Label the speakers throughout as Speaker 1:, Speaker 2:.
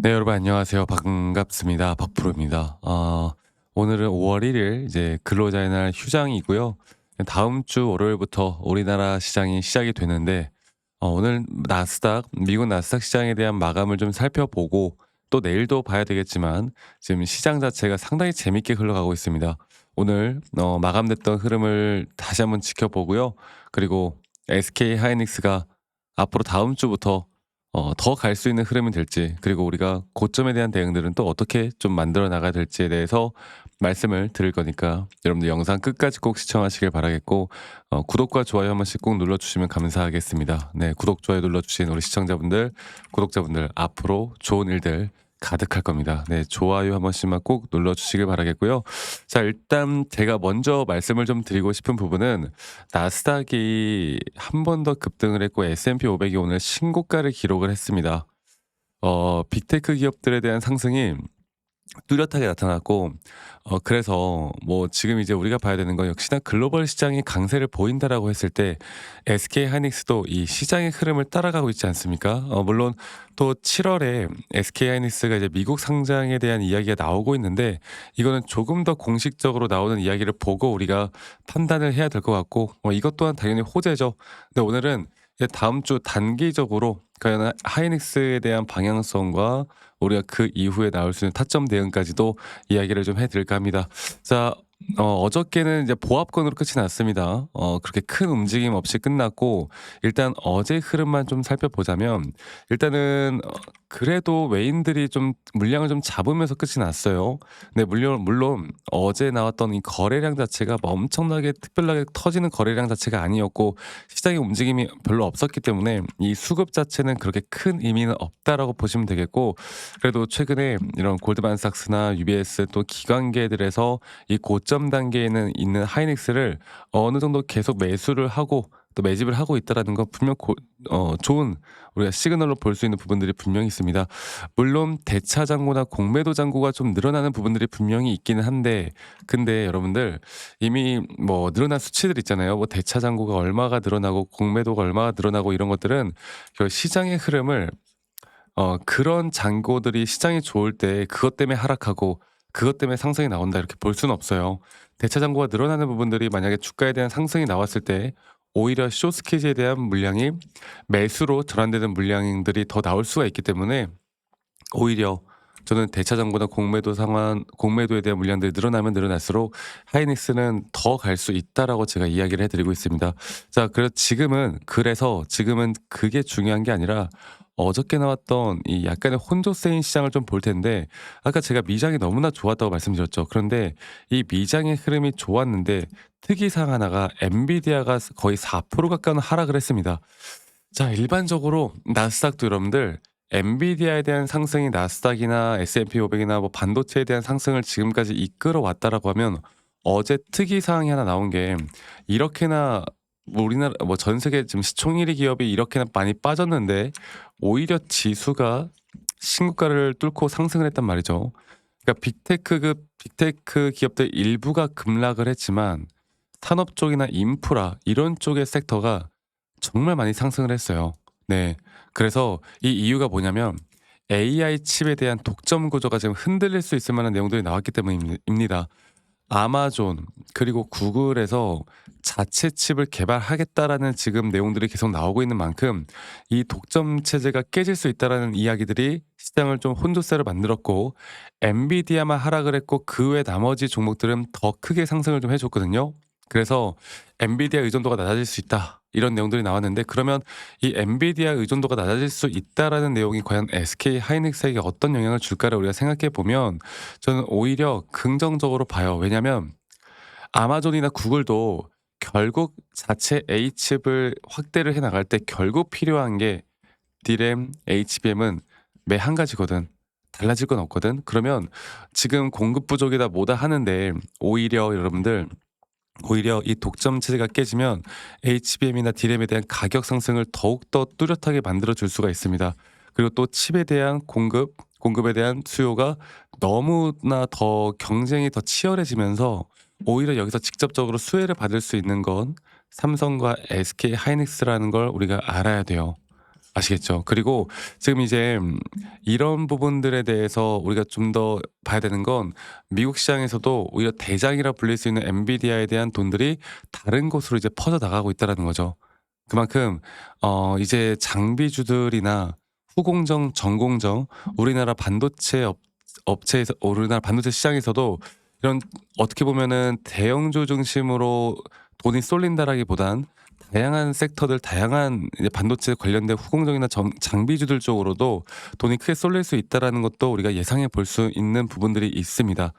Speaker 1: 네, 여러분 안녕하세요. 반갑습니다. 박프로입니다. 오늘은 5월 1일 이제 근로자의 날 휴장이고요. 다음 주 월요일부터 우리나라 시장이 시작이 되는데 오늘 미국 나스닥 시장에 대한 마감을 좀 살펴보고 또 내일도 봐야 되겠지만 지금 시장 자체가 상당히 재밌게 흘러가고 있습니다. 오늘 마감됐던 흐름을 다시 한번 지켜보고요. 그리고 SK 하이닉스가 앞으로 다음 주부터 더 갈 수 있는 흐름이 될지, 그리고 우리가 고점에 대한 대응들은 또 어떻게 좀 만들어 나가야 될지에 대해서 말씀을 드릴 거니까 여러분들 영상 끝까지 꼭 시청하시길 바라겠고, 구독과 좋아요 한 번씩 꼭 눌러주시면 감사하겠습니다. 네, 구독, 좋아요 눌러주신 우리 시청자분들, 구독자분들 앞으로 좋은 일들 가득할 겁니다. 네, 좋아요 한 번씩만 꼭 눌러주시길 바라겠고요. 자, 일단 제가 먼저 말씀을 좀 드리고 싶은 부분은, 나스닥이 한 번 더 급등을 했고 S&P 500이 오늘 신고가를 기록을 했습니다. 빅테크 기업들에 대한 상승이 뚜렷하게 나타났고, 그래서 뭐 지금 이제 우리가 봐야 되는 건, 역시나 글로벌 시장이 강세를 보인다라고 했을 때 SK 하이닉스도 이 시장의 흐름을 따라가고 있지 않습니까? 물론 또 7월에 SK 하이닉스가 이제 미국 상장에 대한 이야기가 나오고 있는데, 이거는 조금 더 공식적으로 나오는 이야기를 보고 우리가 판단을 해야 될 것 같고, 이것 또한 당연히 호재죠. 근데 오늘은 이제 다음 주 단기적으로 과연 하이닉스에 대한 방향성과 우리가 그 이후에 나올 수 있는 타점 대응까지도 이야기를 좀 해드릴까 합니다. 자, 어저께는 이제 보합권으로 끝이 났습니다. 그렇게 큰 움직임 없이 끝났고, 일단 어제 흐름만 좀 살펴보자면, 일단은 그래도 외인들이 좀 물량을 좀 잡으면서 끝이 났어요. 근데 물론 어제 나왔던 이 거래량 자체가 뭐 엄청나게 특별하게 터지는 거래량 자체가 아니었고, 시장의 움직임이 별로 없었기 때문에 이 수급 자체는 그렇게 큰 의미는 없다라고 보시면 되겠고, 그래도 최근에 이런 골드만삭스나 UBS 또 기관계들에서 이 고점 단계에는 있는 하이닉스를 어느 정도 계속 매수를 하고 또 매집을 하고 있다라는 건 분명 좋은, 우리가 시그널로 볼 수 있는 부분들이 분명히 있습니다. 물론 대차 잔고나 공매도 잔고가 좀 늘어나는 부분들이 분명히 있기는 한데, 근데 여러분들 이미 뭐 늘어난 수치들 있잖아요. 뭐 대차 잔고가 얼마가 늘어나고 공매도가 얼마가 늘어나고 이런 것들은 그 시장의 흐름을, 그런 잔고들이 시장이 좋을 때 그것 때문에 하락하고 그것 때문에 상승이 나온다 이렇게 볼 수는 없어요. 대차 잔고가 늘어나는 부분들이 만약에 주가에 대한 상승이 나왔을 때 오히려 숏스퀴즈에 대한 물량이 매수로 전환되는 물량들이 더 나올 수가 있기 때문에, 오히려 저는 대차 잔고나 공매도에 대한 물량들이 늘어나면 늘어날수록 하이닉스는 더 갈 수 있다라고 제가 이야기를 해드리고 있습니다. 자, 그래서 지금은 그게 중요한 게 아니라 어저께 나왔던 이 약간의 혼조세인 시장을 좀 볼 텐데, 아까 제가 미장이 너무나 좋았다고 말씀드렸죠. 그런데 이 미장의 흐름이 좋았는데 특이사항 하나가, 엔비디아가 거의 4% 가까운 하락을 했습니다. 자, 일반적으로 나스닥도 여러분들 엔비디아에 대한 상승이 나스닥이나 S&P 500이나 뭐 반도체에 대한 상승을 지금까지 이끌어 왔다라고 하면, 어제 특이 사항이 하나 나온 게, 이렇게나 뭐 우리나라 뭐 전 세계 지금 시총 1위 기업이 이렇게나 많이 빠졌는데 오히려 지수가 신고가를 뚫고 상승을 했단 말이죠. 그러니까 빅테크 기업들 일부가 급락을 했지만 산업 쪽이나 인프라 이런 쪽의 섹터가 정말 많이 상승을 했어요. 네. 그래서 이 이유가 뭐냐면, AI 칩에 대한 독점 구조가 지금 흔들릴 수 있을 만한 내용들이 나왔기 때문입니다. 아마존 그리고 구글에서 자체 칩을 개발하겠다라는 지금 내용들이 계속 나오고 있는 만큼, 이 독점 체제가 깨질 수 있다라는 이야기들이 시장을 좀 혼조세로 만들었고, 엔비디아만 하락을 했고 그 외 나머지 종목들은 더 크게 상승을 좀 해줬거든요. 그래서 엔비디아 의존도가 낮아질 수 있다, 이런 내용들이 나왔는데, 그러면 이 엔비디아 의존도가 낮아질 수 있다라는 내용이 과연 SK 하이닉스에게 어떤 영향을 줄까를 우리가 생각해 보면, 저는 오히려 긍정적으로 봐요. 왜냐하면 아마존이나 구글도 결국 자체 A칩을 확대를 해 나갈 때 결국 필요한 게 D램, HBM은 매 한 가지거든. 달라질 건 없거든. 그러면 지금 공급 부족이다 뭐다 하는데, 오히려 이 독점 체제가 깨지면 HBM이나 D램에 대한 가격 상승을 더욱더 뚜렷하게 만들어 줄 수가 있습니다. 그리고 또 칩에 대한 공급에 대한 수요가 너무나 더 경쟁이 더 치열해지면서, 오히려 여기서 직접적으로 수혜를 받을 수 있는 건 삼성과 SK 하이닉스라는 걸 우리가 알아야 돼요. 아시겠죠? 그리고 지금 이제 이런 부분들에 대해서 우리가 좀 더 봐야 되는 건 미국 시장에서도 오히려 대장이라 불릴 수 있는 엔비디아에 대한 돈들이 다른 곳으로 이제 퍼져나가고 있다라는 거죠. 그만큼 이제 장비주들이나 후공정, 전공정 우리나라 반도체 업체에서 우리나라 반도체 시장에서도 이런 어떻게 보면은 대형주 중심으로 돈이 쏠린다라기보단 다양한 섹터들 다양한 이제 반도체 관련된 후공정이나 장비주들 쪽으로도 돈이 크게 쏠릴 수 있다라는 것도 우리가 예상해 볼 수 있는 부분들이 있습니다.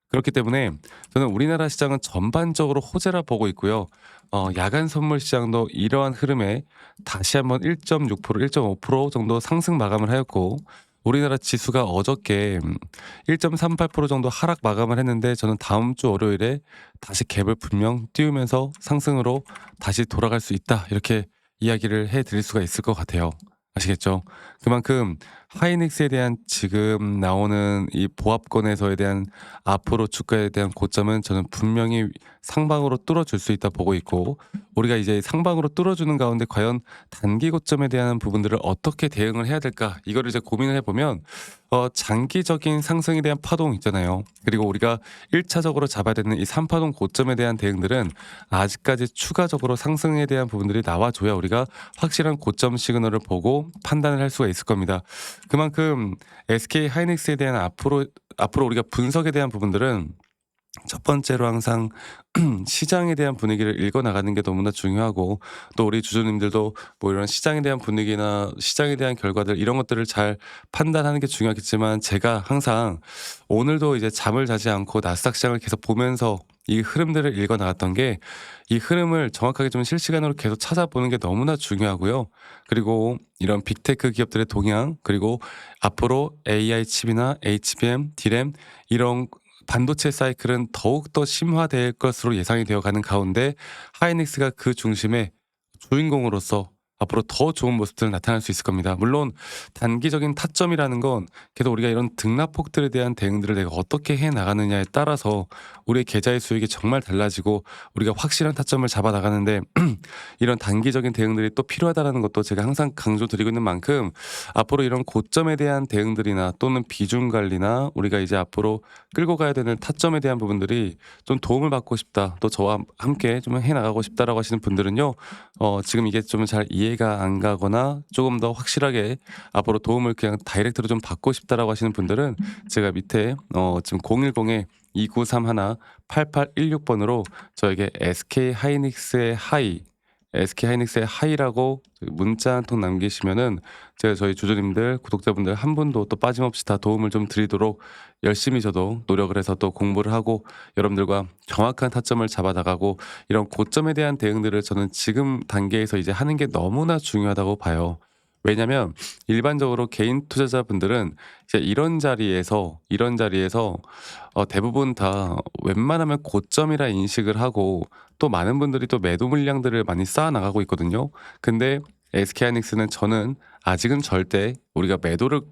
Speaker 1: 그렇기 때문에 저는 우리나라 시장은 전반적으로 호재라 보고 있고요. 야간 선물 시장도 이러한 흐름에 다시 한번 1.6% 1.5% 정도 상승 마감을 하였고 우리나라 지수가 어저께 1.38% 정도 하락 마감을 했는데 저는 다음 주 월요일에 다시 갭을 분명 띄우면서 상승으로 다시 돌아갈 수 있다. 이렇게 이야기를 해 드릴 수가 있을 것 같아요. 아시겠죠? 그만큼 하이닉스에 대한 지금 나오는 이 보합권에서에 대한 앞으로 주가에 대한 고점은 저는 분명히 상방으로 뚫어줄 수 있다 보고 있고 우리가 이제 상방으로 뚫어주는 가운데 과연 단기 고점에 대한 부분들을 어떻게 대응을 해야 될까 이거를 이제 고민을 해보면 장기적인 상승에 대한 파동 있잖아요. 그리고 우리가 1차적으로 잡아야 되는 이 3파동 고점에 대한 대응들은 아직까지 추가적으로 상승에 대한 부분들이 나와줘야 우리가 확실한 고점 시그널을 보고 판단을 할 수가 있을 겁니다. 그만큼 SK 하이닉스에 대한 앞으로 우리가 분석에 대한 부분들은 첫 번째로 항상 시장에 대한 분위기를 읽어 나가는 게 너무나 중요하고 또 우리 주주님들도 뭐 이런 시장에 대한 분위기나 시장에 대한 결과들 이런 것들을 잘 판단하는 게 중요하겠지만 제가 항상 오늘도 이제 잠을 자지 않고 나스닥 시장을 계속 보면서 이 흐름들을 읽어 나갔던 게 이 흐름을 정확하게 좀 실시간으로 계속 찾아보는 게 너무나 중요하고요. 그리고 이런 빅테크 기업들의 동향 그리고 앞으로 AI 칩이나 HBM, D램 이런 반도체 사이클은 더욱더 심화될 것으로 예상이 되어 가는 가운데 하이닉스가 그 중심의 주인공으로서 앞으로 더 좋은 모습들을 나타낼 수 있을 겁니다. 물론 단기적인 타점이라는 건 계속 우리가 이런 등락폭들에 대한 대응들을 내가 어떻게 해 나가느냐에 따라서 우리의 계좌의 수익이 정말 달라지고 우리가 확실한 타점을 잡아 나가는데 이런 단기적인 대응들이 또 필요하다라는 것도 제가 항상 강조드리고 있는 만큼 앞으로 이런 고점에 대한 대응들이나 또는 비중 관리나 우리가 이제 앞으로 끌고 가야 되는 타점에 대한 부분들이 좀 도움을 받고 싶다. 또 저와 함께 좀 해 나가고 싶다라고 하시는 분들은요. 지금 이게 좀 잘 이해가 안 가거나 조금 더 확실하게 앞으로 도움을 그냥 다이렉트로 좀 받고 싶다라고 하시는 분들은 제가 밑에 지금 010에 2931-8816번으로 저에게 SK 하이닉스의 하이라고 문자 한 통 남기시면은 제가 저희 주주님들, 구독자분들 한 분도 또 빠짐없이 다 도움을 좀 드리도록 열심히 저도 노력을 해서 또 공부를 하고 여러분들과 정확한 타점을 잡아 나가고 이런 고점에 대한 대응들을 저는 지금 단계에서 이제 하는 게 너무나 중요하다고 봐요. 왜냐면 일반적으로 개인 투자자분들은 이제 이런 자리에서 대부분 다 웬만하면 고점이라 인식을 하고 또 많은 분들이 또 매도 물량들을 많이 쌓아 나가고 있거든요. 근데 SK하이닉스는 저는 아직은 절대 우리가 매도를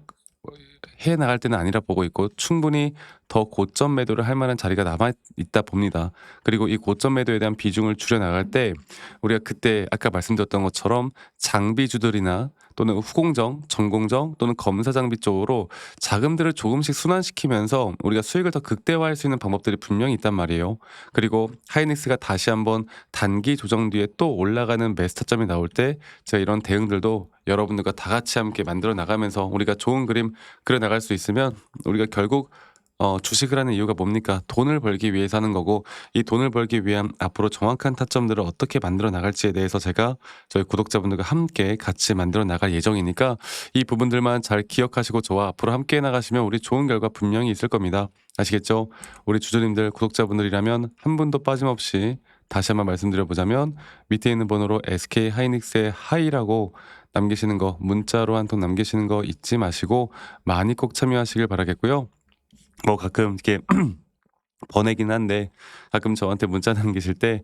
Speaker 1: 해 나갈 때는 아니라 보고 있고 충분히 더 고점 매도를 할 만한 자리가 남아 있다 봅니다. 그리고 이 고점 매도에 대한 비중을 줄여 나갈 때 우리가 그때 아까 말씀드렸던 것처럼 장비주들이나 또는 후공정, 전공정 또는 검사 장비 쪽으로 자금들을 조금씩 순환시키면서 우리가 수익을 더 극대화할 수 있는 방법들이 분명히 있단 말이에요. 그리고 하이닉스가 다시 한번 단기 조정 뒤에 또 올라가는 매스타점이 나올 때 제가 이런 대응들도 여러분들과 다 같이 함께 만들어 나가면서 우리가 좋은 그림 그려 나갈 수 있으면 우리가 결국 주식을 하는 이유가 뭡니까? 돈을 벌기 위해서 하는 거고 이 돈을 벌기 위한 앞으로 정확한 타점들을 어떻게 만들어 나갈지에 대해서 제가 저희 구독자분들과 함께 같이 만들어 나갈 예정이니까 이 부분들만 잘 기억하시고 저와 앞으로 함께 나가시면 우리 좋은 결과 분명히 있을 겁니다. 아시겠죠? 우리 주주님들 구독자분들이라면 한 분도 빠짐없이 다시 한번 말씀드려보자면 밑에 있는 번호로 SK 하이닉스의 하이라고 남기시는 거 문자로 한 통 남기시는 거 잊지 마시고 많이 꼭 참여하시길 바라겠고요. 뭐 가끔 이렇게 번외긴 한데 가끔 저한테 문자 남기실 때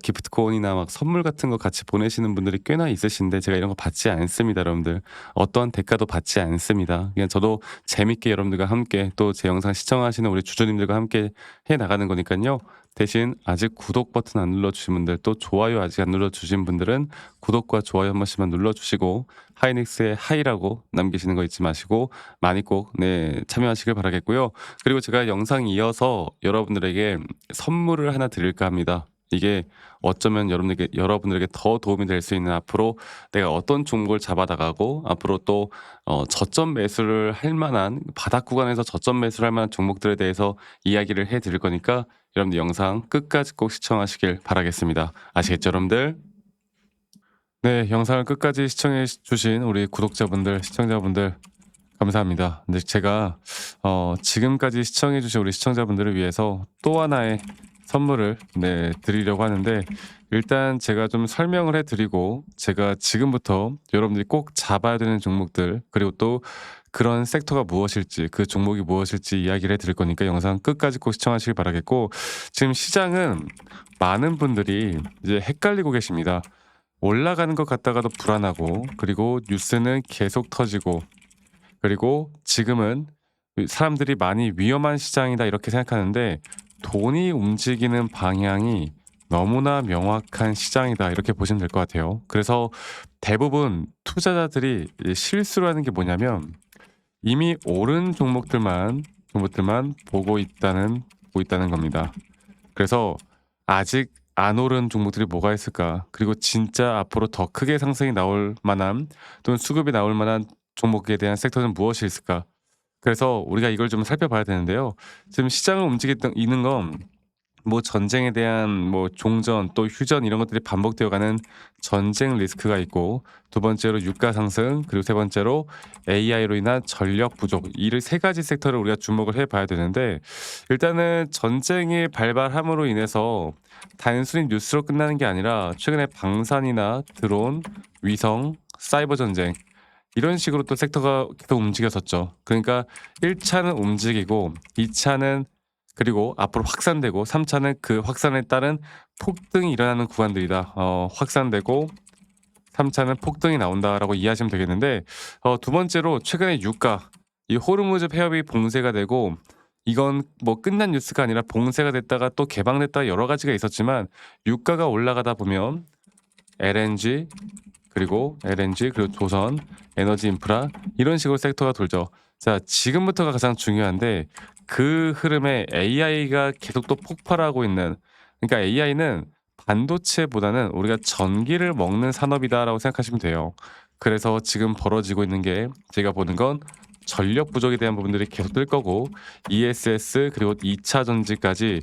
Speaker 1: 기프트콘이나 막 선물 같은 거 같이 보내시는 분들이 꽤나 있으신데 제가 이런 거 받지 않습니다, 여러분들. 어떠한 대가도 받지 않습니다. 그냥 저도 재밌게 여러분들과 함께 또 제 영상 시청하시는 우리 주주님들과 함께 해 나가는 거니까요. 대신 아직 구독 버튼 안 눌러주신 분들, 또 좋아요 아직 안 눌러주신 분들은 구독과 좋아요 한 번씩만 눌러주시고 하이닉스의 하이라고 남기시는 거 잊지 마시고 많이 꼭 참여하시길 바라겠고요. 그리고 제가 영상 이어서 여러분들에게 선물을 하나 드릴까 합니다. 이게 어쩌면 여러분들에게 더 도움이 될 수 있는, 앞으로 내가 어떤 종목을 잡아나가고 앞으로 또 저점 매수를 할 만한, 바닥 구간에서 저점 매수를 할 만한 종목들에 대해서 이야기를 해 드릴 거니까 여러분들 영상 끝까지 꼭 시청하시길 바라겠습니다. 아시겠죠, 여러분들? 네, 영상을 끝까지 시청해 주신 우리 구독자분들, 시청자분들 감사합니다. 근데 제가 지금까지 시청해 주신 우리 시청자분들을 위해서 또 하나의 선물을 드리려고 하는데, 일단 제가 좀 설명을 해 드리고 제가 지금부터 여러분들이 꼭 잡아야 되는 종목들, 그리고 또 그런 섹터가 무엇일지, 그 종목이 무엇일지 이야기를 해 드릴 거니까 영상 끝까지 꼭 시청하시길 바라겠고, 지금 시장은 많은 분들이 이제 헷갈리고 계십니다. 올라가는 것 같다가도 불안하고, 그리고 뉴스는 계속 터지고, 그리고 지금은 사람들이 많이 위험한 시장이다 이렇게 생각하는데, 돈이 움직이는 방향이 너무나 명확한 시장이다 이렇게 보시면 될 것 같아요. 그래서 대부분 투자자들이 실수를 하는 게 뭐냐면, 이미 오른 종목들만 보고 있다는 겁니다. 그래서 아직 안 오른 종목들이 뭐가 있을까? 그리고 진짜 앞으로 더 크게 상승이 나올 만한, 또는 수급이 나올 만한 종목에 대한 섹터는 무엇이 있을까? 그래서 우리가 이걸 좀 살펴봐야 되는데요. 지금 시장을 움직이는 있는 건 뭐 전쟁에 대한 뭐 종전 또 휴전 이런 것들이 반복되어 가는 전쟁 리스크가 있고, 두 번째로 유가 상승, 그리고 세 번째로 AI로 인한 전력 부족, 이 세 가지 섹터를 우리가 주목을 해 봐야 되는데, 일단은 전쟁이 발발함으로 인해서 단순히 뉴스로 끝나는 게 아니라 최근에 방산이나 드론, 위성, 사이버 전쟁 이런 식으로 또 섹터가 계속 움직였었죠. 그러니까 1차는 움직이고 2차는, 그리고 앞으로 확산되고 3차는 그 확산에 따른 폭등이 일어나는 구간들이다. 확산되고 3차는 폭등이 나온다라고 이해하시면 되겠는데, 두 번째로 최근에 유가, 이 호르무즈 폐업이 봉쇄가 되고, 이건 뭐 끝난 뉴스가 아니라 봉쇄가 됐다가 또 개방됐다가 여러 가지가 있었지만, 유가가 올라가다 보면 LNG 그리고 조선, 에너지 인프라 이런 식으로 섹터가 돌죠. 자, 지금부터가 가장 중요한데, 그 흐름에 AI가 계속 또 폭발하고 있는, 그러니까 AI는 반도체보다는 우리가 전기를 먹는 산업이다라고 생각하시면 돼요. 그래서 지금 벌어지고 있는 게, 제가 보는 건 전력 부족에 대한 부분들이 계속 뜰 거고, ESS 그리고 2차 전지까지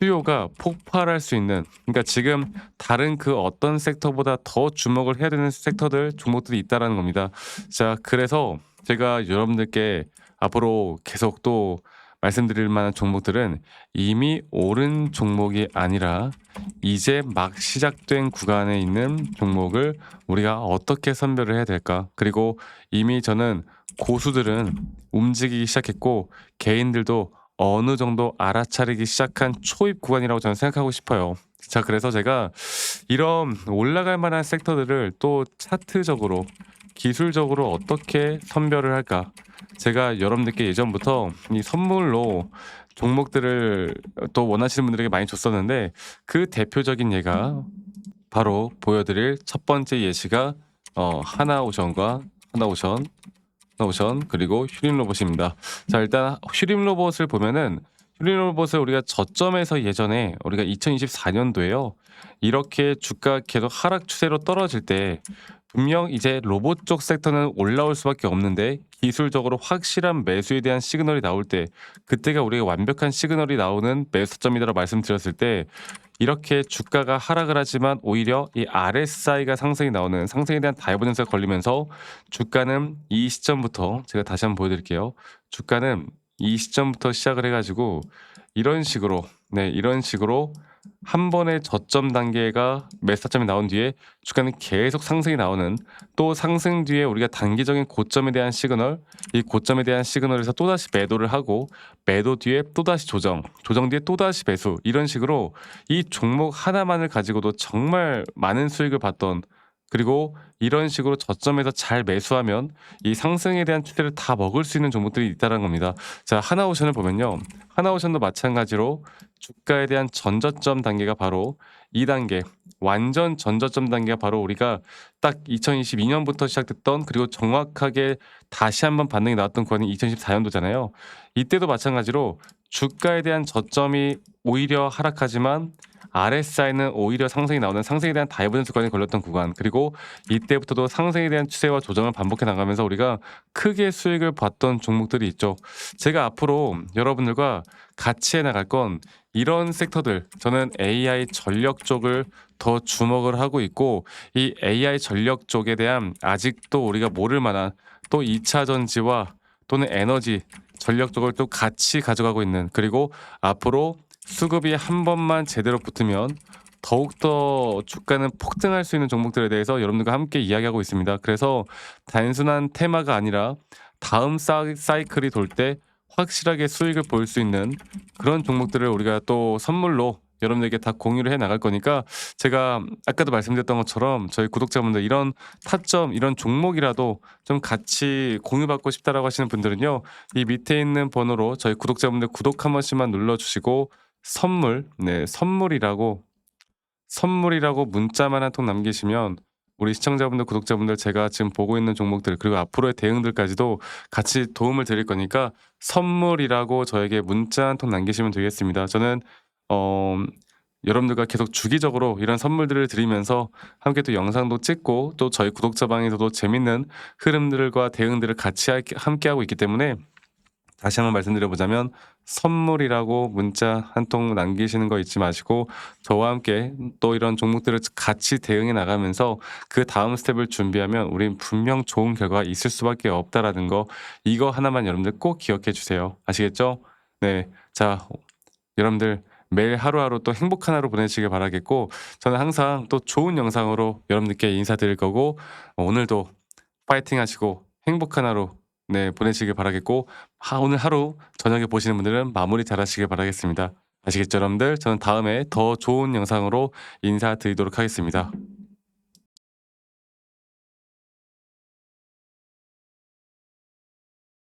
Speaker 1: 수요가 폭발할 수 있는, 그러니까 지금 다른 그 어떤 섹터보다 더 주목을 해야 되는 섹터들, 종목들이 있다라는 겁니다. 자, 그래서 제가 여러분들께 앞으로 계속 또 말씀드릴 만한 종목들은 이미 오른 종목이 아니라 이제 막 시작된 구간에 있는 종목을 우리가 어떻게 선별을 해야 될까? 그리고 이미 저는 고수들은 움직이기 시작했고, 개인들도 어느 정도 알아차리기 시작한 초입 구간이라고 저는 생각하고 싶어요. 자, 그래서 제가 이런 올라갈 만한 섹터들을 또 차트적으로, 기술적으로 어떻게 선별을 할까? 제가 여러분들께 예전부터 이 선물로 종목들을 또 원하시는 분들에게 많이 줬었는데, 그 대표적인 예가 바로 보여드릴 첫 번째 예시가 하나오션 그리고 휴림 로봇입니다. 자, 일단 휴림 로봇을 보면은, 휴림 로봇을 우리가 저점에서 예전에 우리가 2024년도에요. 이렇게 주가 계속 하락 추세로 떨어질 때, 분명 이제 로봇 쪽 섹터는 올라올 수밖에 없는데 기술적으로 확실한 매수에 대한 시그널이 나올 때, 그때가 우리가 완벽한 시그널이 나오는 매수점이라고 말씀드렸을 때, 이렇게 주가가 하락을 하지만 오히려 이 RSI가 상승이 나오는, 상승에 대한 다이버전스가 걸리면서 주가는 이 시점부터, 제가 다시 한번 보여드릴게요. 주가는 이 시점부터 시작을 해가지고 이런 식으로 한 번의 저점 단계가 매수타점이 나온 뒤에 주가는 계속 상승이 나오는, 또 상승 뒤에 우리가 단기적인 고점에 대한 시그널, 이 고점에 대한 시그널에서 또다시 매도를 하고, 매도 뒤에 또다시 조정 뒤에 또다시 매수, 이런 식으로 이 종목 하나만을 가지고도 정말 많은 수익을 봤던 그리고 이런 식으로 저점에서 잘 매수하면 이 상승에 대한 추세를 다 먹을 수 있는 종목들이 있다는 겁니다. 자, 하나오션을 보면요. 하나오션도 마찬가지로 주가에 대한 전저점 단계가 바로 2단계, 완전 전저점 단계가 바로 우리가 딱 2022년부터 시작됐던, 그리고 정확하게 다시 한번 반등이 나왔던 구간이 2014년도잖아요. 이때도 마찬가지로 주가에 대한 저점이 오히려 하락하지만 RSI는 오히려 상승이 나오는, 상승에 대한 다이버전스 구간이 걸렸던 구간, 그리고 이때부터도 상승에 대한 추세와 조정을 반복해 나가면서 우리가 크게 수익을 봤던 종목들이 있죠. 제가 앞으로 여러분들과 같이 해 나갈 건 이런 섹터들, 저는 AI 전력 쪽을 더 주목을 하고 있고, 이 AI 전력 쪽에 대한 아직도 우리가 모를 만한 또 2차 전지와 또는 에너지 전력 쪽을 또 같이 가져가고 있는, 그리고 앞으로 수급이 한 번만 제대로 붙으면 더욱더 주가는 폭등할 수 있는 종목들에 대해서 여러분들과 함께 이야기하고 있습니다. 그래서 단순한 테마가 아니라 다음 사이클이 돌 때 확실하게 수익을 볼 수 있는 그런 종목들을 우리가 또 선물로 여러분들에게 다 공유를 해 나갈 거니까, 제가 아까도 말씀드렸던 것처럼 저희 구독자분들 이런 타점, 이런 종목이라도 좀 같이 공유받고 싶다라고 하시는 분들은요, 이 밑에 있는 번호로 저희 구독자분들 구독 한 번씩만 눌러주시고 선물, 네, 선물이라고 문자만 한 통 남기시면 우리 시청자분들, 구독자분들, 제가 지금 보고 있는 종목들, 그리고 앞으로의 대응들까지도 같이 도움을 드릴 거니까 선물이라고 저에게 문자 한 통 남기시면 되겠습니다. 저는 어 여러분들과 계속 주기적으로 이런 선물들을 드리면서 함께 또 영상도 찍고, 또 저희 구독자방에서도 재밌는 흐름들과 대응들을 같이 함께하고 있기 때문에, 다시 한번 말씀드려보자면 선물이라고 문자 한 통 남기시는 거 잊지 마시고, 저와 함께 또 이런 종목들을 같이 대응해 나가면서 그 다음 스텝을 준비하면 우린 분명 좋은 결과가 있을 수밖에 없다라는 거, 이거 하나만 여러분들 꼭 기억해 주세요. 아시겠죠? 네. 자, 여러분들 매일 하루하루 또 행복한 하루 보내시길 바라겠고, 저는 항상 또 좋은 영상으로 여러분들께 인사드릴 거고, 오늘도 파이팅 하시고 행복한 하루, 네, 보내시길 바라겠고, 오늘 하루 저녁에 보시는 분들은 마무리 잘 하시길 바라겠습니다. 아시겠죠, 여러분들? 저는 다음에 더 좋은 영상으로 인사드리도록 하겠습니다.